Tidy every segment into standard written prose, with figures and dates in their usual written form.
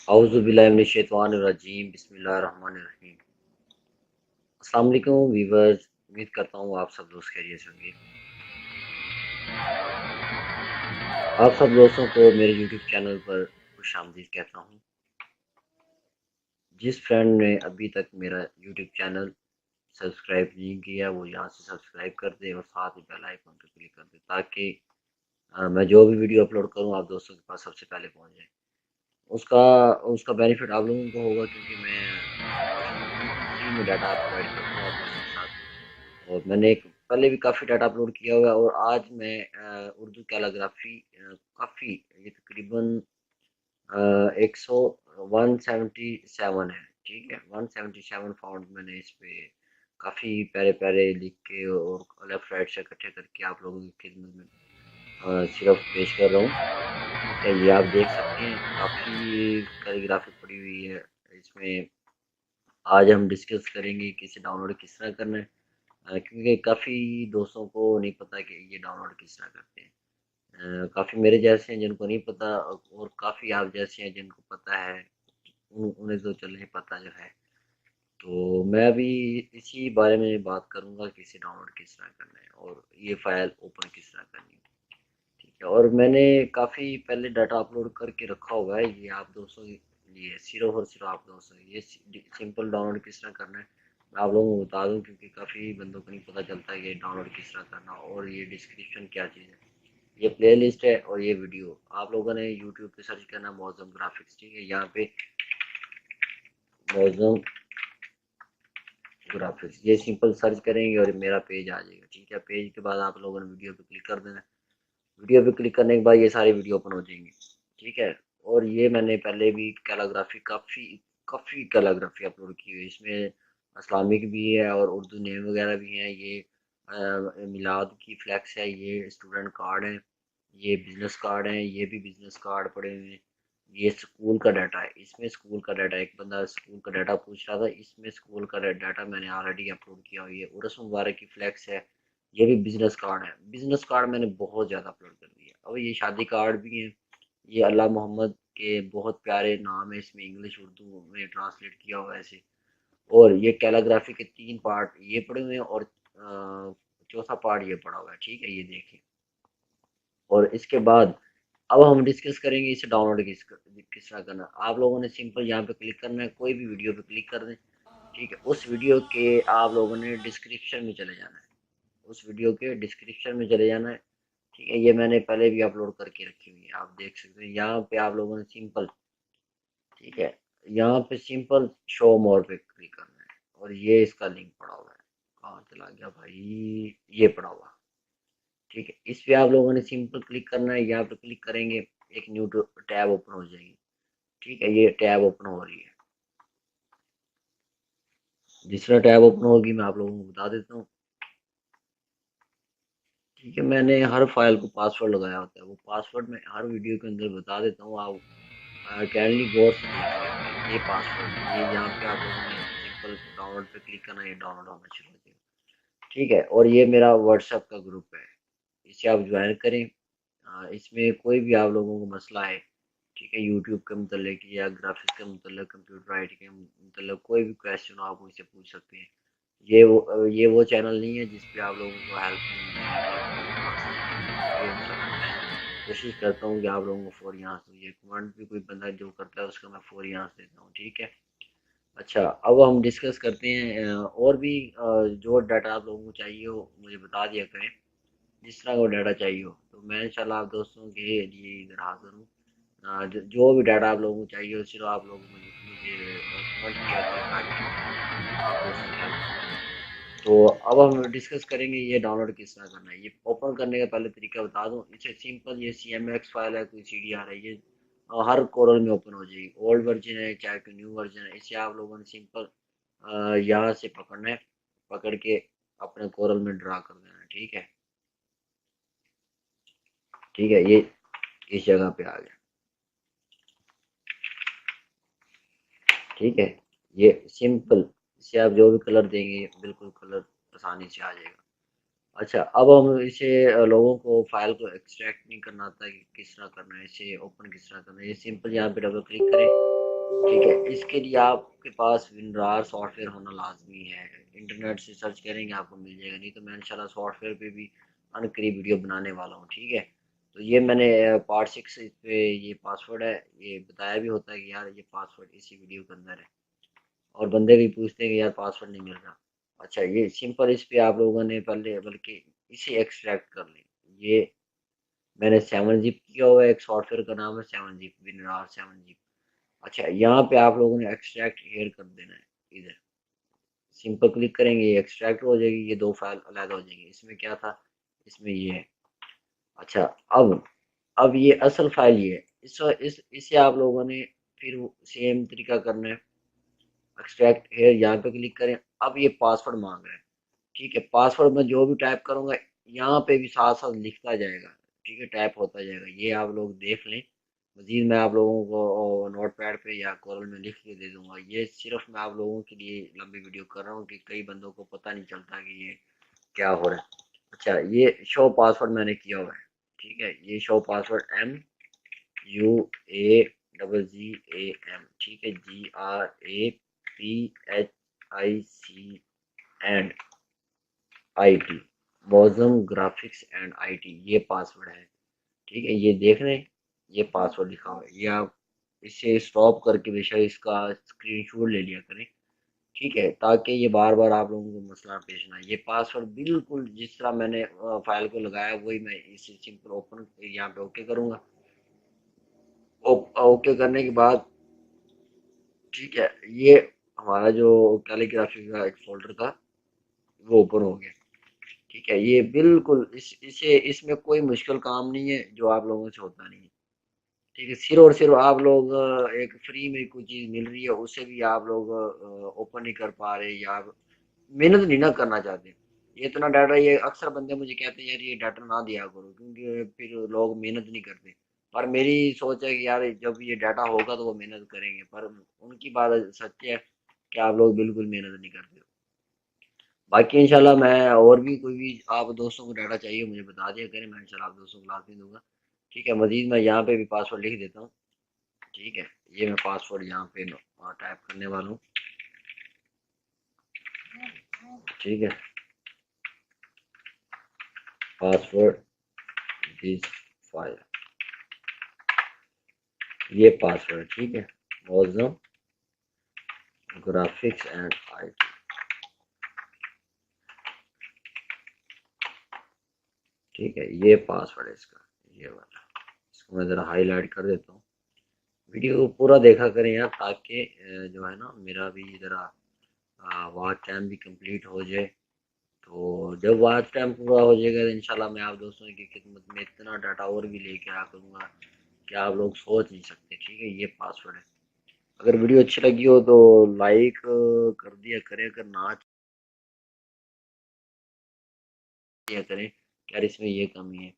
औज़ुबिल्लाहिमिनश्शैतानिर्रजीम बिस्मिल्लाहिर्रहमानिर्रहीम। अस्सलाम वालेकुम वीवर्स, उम्मीद करता हूँ आप सब दोस्त खैरियत से होंगे। आप सब दोस्तों को मेरे यूट्यूब चैनल पर खुशामदीद कहता हूँ। जिस फ्रेंड ने अभी तक मेरा यूट्यूब चैनल सब्सक्राइब नहीं किया वो यहाँ से सब्सक्राइब कर दे और साथ ही बेल आइकन पर क्लिक कर दे ताकि मैं जो भी वीडियो अपलोड करूँ आप दोस्तों के पास सबसे पहले पहुँच जाए। उसका उसका बेनिफिट आप लोगों को होगा क्योंकि मैं बिल्कुल फ्री में डाटा प्रोवाइड करता हूँ आप दोस्तों के साथ। और मैंने एक पहले भी काफ़ी डाटा अपलोड किया हुआ है और आज मैं उर्दू कैलीग्राफी काफ़ी ये तकरीबन 100 177 है, ठीक है, 177 फाउंड मैंने इस पे काफ़ी प्यारे प्यारे लिख के और लेफ्ट राइट से इकट्ठे करके आप लोगों की खिदमत में सिर्फ पेश कर रहा हूँ। ठीक है, ये आप देख सकते हैं काफ़ी कैलीग्राफी पड़ी हुई है इसमें। आज हम डिस्कस करेंगे कि इसे डाउनलोड किस तरह करना है। क्योंकि काफ़ी दोस्तों को नहीं पता कि ये डाउनलोड किस तरह करते हैं। काफ़ी मेरे जैसे हैं जिनको नहीं पता और काफ़ी आप जैसे हैं जिनको पता है। उन्हें तो चल नहीं पता जो है। तो मैं अभी इसी बारे में बात करूंगा कि इसे डाउनलोड किस तरह करना है और ये फाइल ओपन किस तरह करनी है। ठीक है, और मैंने काफ़ी पहले डाटा अपलोड करके रखा हुआ है। ये आप दोस्तों के लिए सिर्फ और सिर्फ आप दोस्तों ये सिंपल डाउनलोड किस तरह करना है मैं आप लोगों को बता दूं क्योंकि काफ़ी बंदों को नहीं पता चलता है कि डाउनलोड किस तरह करना। और ये डिस्क्रिप्शन क्या चीज़ है, ये प्ले लिस्ट है और ये वीडियो आप लोगों ने यूट्यूब पे सर्च करना मौज़म ग्राफिक्स। ठीक है, यहाँ पे मौज़म ग्राफिक्स ये सिंपल सर्च करेंगे और मेरा पेज आ जाएगा। ठीक है, पेज के बाद आप लोगों ने वीडियो पे क्लिक कर देना। वीडियो पे क्लिक करने के बाद ये सारी वीडियो ओपन हो जाएंगी। ठीक है, और ये मैंने पहले भी कैलीग्राफी काफ़ी काफ़ी कैलीग्राफी अपलोड की हुई है। इसमें इस्लामिक भी है और उर्दू नेम वगैरह भी हैं। ये मिलाद की फ्लैक्स है, ये स्टूडेंट कार्ड है, ये बिजनेस कार्ड है, ये भी बिजनेस कार्ड पड़े हुए हैं। ये स्कूल का डाटा है, इसमें स्कूल का डाटा, एक बंदा स्कूल का डाटा पूछ रहा था, इसमें स्कूल का डाटा मैंने ऑलरेडी अपलोड किया हुआ है। उर्स मुबारक की फ्लैक्स है, ये भी बिजनेस कार्ड है। बिजनेस कार्ड मैंने बहुत ज़्यादा अपलोड कर दिया। और ये शादी कार्ड भी है, ये अल्लाह मोहम्मद के बहुत प्यारे नाम है, इसमें इंग्लिश उर्दू में ट्रांसलेट किया हुआ है ऐसे। और ये कैलीग्राफी के 3 पार्ट ये पड़े हुए हैं और चौथा पार्ट ये पड़ा हुआ है। ठीक है, ये देखें। और इसके बाद अब हम डिस्कस करेंगे इसे डाउनलोड किस तरह करना। आप लोगों ने सिंपल यहाँ पे क्लिक करना है, कोई भी वीडियो पे क्लिक कर दें। ठीक है, उस वीडियो के आप लोगों ने डिस्क्रिप्शन में चले जाना है, उस वीडियो के डिस्क्रिप्शन में चले जाना है। ठीक है, ये मैंने पहले भी अपलोड करके रखी हुई है, आप देख सकते हैं। यहाँ पे आप लोगों ने सिंपल, ठीक है, यहाँ पे सिंपल शो मोर पे क्लिक करना है और ये इसका लिंक पड़ा हुआ है। कहाँ चला गया भाई, ये पड़ा हुआ। ठीक है, इस पे आप लोगों ने सिंपल क्लिक करना है। यहाँ पे क्लिक करेंगे एक न्यू टैब ओपन हो जाएगी। ठीक है, ये टैब ओपन हो रही है। जिस तरह टैब ओपन होगी मैं आप लोगों को बता देता हूँ। ठीक है, मैंने हर फाइल को पासवर्ड लगाया होता है, वो पासवर्ड मैं हर वीडियो के अंदर बता देता हूँ। आप काइंडली गौर से देखिएगा। ये पासवर्ड, ये यहाँ पे आप लोगों ने सिंपल डाउनलोड पे क्लिक करना है, ये डाउनलोड होना शुरू हो जाएगा। ठीक है, और ये मेरा व्हाट्सएप का ग्रुप है, इसे आप ज्वाइन करें। इसमें कोई भी आप लोगों को मसला है, ठीक है, यूट्यूब के मतलब या ग्राफिक्स के मतलब, कंप्यूटर आईटी के मतलब कोई भी क्वेश्चन हो आप मुझसे पूछ सकते हैं। ये वो चैनल नहीं है जिस पे आप लोगों को हेल्प नहीं मिलेगी अपनी आंसर देने में। क्योंकि इंशाल्लाह मैं कोशिश करता हूँ कि आप लोगों को फौरी आंसर, ये कमेंट भी कोई बंदा जो करता है उसका मैं फौरी आंसर देता हूँ। ठीक है, अच्छा, अब हम डिस्कस करते हैं और भी जो डाटा आप लोगों को चाहिए हो मुझे बता दिया करें। जिस तरह का डाटा चाहिए हो तो मैं इंशाल्लाह आप दोस्तों के लिए इधर हाजिर हूँ। जो भी डाटा आप लोगों को चाहिए हो सिर्फ आप लोग मुझे कमेंट किया करें ताकि मैं आप दोस्तों की हेल्प कर सकूँ। तो अब हम डिस्कस करेंगे ये डाउनलोड किस तरह करना है। ये ओपन करने का पहले तरीका बता दूं, इसे सिंपल, ये CMX फाइल है, कोई CDR है, ये हर कोरल में ओपन हो जाएगी। ओल्ड वर्जन है चाहे कोई न्यू वर्जन है, इसे आप लोगों ने सिंपल यहाँ से पकड़ना है, पकड़ के अपने कोरल में ड्रा कर देना है। ठीक है, ठीक है, ये इस जगह पे आ गया। ठीक है, ये सिंपल, इसे आप जो भी कलर देंगे बिल्कुल कलर आसानी से आ जाएगा। अच्छा, अब हम इसे लोगों को फाइल को एक्सट्रैक्ट नहीं करना आता कि किस तरह करना है, इसे ओपन किस तरह करना है। ये सिंपल यहाँ पे डबल क्लिक करें ठीक है, इसके लिए आपके पास WinRAR सॉफ्टवेयर होना लाजमी है। इंटरनेट से सर्च करेंगे आपको मिल जाएगा, नहीं तो मैं इंशाल्लाह सॉफ्टवेयर पे भी अनकरीब वीडियो बनाने वाला हूँ। ठीक है, तो ये मैंने पार्ट 6 पे ये पासवर्ड है, ये बताया भी होता है कि यार ये पासवर्ड इसी वीडियो के अंदर है, और बंदे भी पूछते हैं कि यार पासवर्ड नहीं मिल रहा। अच्छा, ये सिंपल, इस पे आप लोगों ने पहले बल्कि इसे एक्सट्रैक्ट कर लें। ये मैंने 7-zip किया हुआ है, एक सॉफ्टवेयर का नाम है 7-zip, WinRAR 7-zip। अच्छा, यहाँ पे आप लोगों ने एक्सट्रैक्ट हेयर कर देना है। इधर सिंपल क्लिक करेंगे, ये एक्सट्रैक्ट हो जाएगी, ये दो फाइल अलग हो जाएंगी। इसमें क्या था, इसमें ये है। अच्छा, अब ये असल फाइल ये है। इसे आप लोगों ने फिर सेम तरीका करना है। एक्सट्रैक्ट हेयर यहाँ पे क्लिक करें। अब ये पासवर्ड मांग रहा है। ठीक है, पासवर्ड में जो भी टाइप करूंगा यहाँ पे भी साथ साथ लिखता जाएगा। ठीक है, टाइप होता जाएगा, ये आप लोग देख लें। मजीद मैं आप लोगों को नोट पैड पे या कॉल में लिख के दे दूंगा। ये सिर्फ मैं आप लोगों के लिए लंबी वीडियो कर रहा हूँ कि कई बंदों को पता नहीं चलता कि ये क्या हो रहा है। अच्छा, ये शो पासवर्ड मैंने किया हुआ है। ठीक है, ये शो पासवर्ड MUAGGAM, ठीक है, GRAPHIC&IT, Maujam graphics and IT, ये पासवर्ड है। ठीक है, ये देख रहे हैं, ये पासवर्ड लिखा हुआ है। ये आप इसे स्टॉप करके बेशक इसका स्क्रीनशॉट ले लिया करें। ठीक है, ताकि ये बार बार आप लोगों को मसला पेश ना आए। ये पासवर्ड बिल्कुल जिस तरह मैंने फाइल को लगाया वही मैं इसे सिंपल ओपन यहाँ पे ओके करूँगा। ओके करने के बाद ठीक है, ये हमारा जो कैलीग्राफी का एक फोल्डर था वो ओपन हो गया। ठीक है, ये बिल्कुल इसे इसमें कोई मुश्किल काम नहीं है जो आप लोगों से होता नहीं है। ठीक है, सिर्फ और सिर्फ आप लोग एक फ्री में कोई चीज़ मिल रही है उसे भी आप लोग ओपन नहीं कर पा रहे, या मेहनत नहीं ना करना चाहते। ये इतना डाटा, ये अक्सर बंदे मुझे कहते हैं यार ये डाटा ना दिया करो, क्योंकि फिर लोग मेहनत नहीं करते। पर मेरी सोच है कि यार जब ये डाटा होगा तो वो मेहनत करेंगे, पर उनकी बात सच्ची है कि आप लोग बिल्कुल मेहनत नहीं करते हो। बाकी इंशाल्लाह मैं और भी कोई भी आप दोस्तों को डाटा चाहिए मुझे बता दिया करें, मैं इंशाल्लाह आप दोस्तों को लाजमी दूंगा। ठीक है, मजीद मैं यहाँ पे भी पासवर्ड लिख देता हूँ। ठीक है, ये मैं पासवर्ड यहाँ पे टाइप करने वाला हूँ। ठीक है, पासवर्ड दिस फाइल, ये पासवर्ड। ठीक है, मौजूद ग्राफिक्स एंड IT। ठीक है, ये पासवर्ड है इसका, ये वाला। इसको मैं ज़रा हाईलाइट कर देता हूँ। वीडियो को पूरा देखा करें यार, ताकि जो है ना मेरा भी ज़रा वॉच टाइम भी कंप्लीट हो जाए। तो जब वॉच टाइम पूरा हो जाएगा तो इंशाल्लाह मैं आप दोस्तों की खिदमत में इतना डाटा और भी लेके आ करूँगा कि आप लोग सोच नहीं सकते। ठीक है, ये पासवर्ड है। अगर वीडियो अच्छी लगी हो तो लाइक कर दिया करें, अगर ना किया करें कि यार इसमें ये कमी है।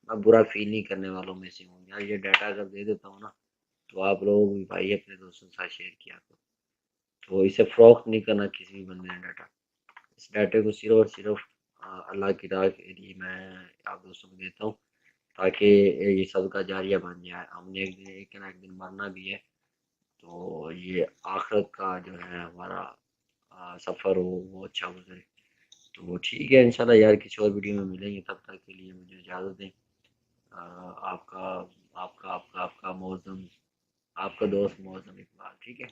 मैं बुरा फील नहीं करने वालों में से हूँ यार, ये डाटा अगर दे देता हूँ ना तो आप लोग भी भाई अपने दोस्तों के साथ शेयर किया करो। तो इसे फ़रोख्त नहीं करना किसी भी बंदे ने डाटा। इस डाटे को सिर्फ और सिर्फ अल्लाह की राह के लिए मैं आप दोस्तों को देता हूँ, ताकि ये सदका जारिया बन जाए। हमने एक ना एक दिन मरना भी है, तो ये आखिरत का जो है हमारा सफ़र हो वो अच्छा गुजरे। तो ठीक है, इंशाल्लाह यार किसी और वीडियो में मिलेंगे, तब तक के लिए मुझे इजाज़त दें। आपका आपका आपका आपका मौसम, आपका दोस्त मौसम इकबाल। ठीक है।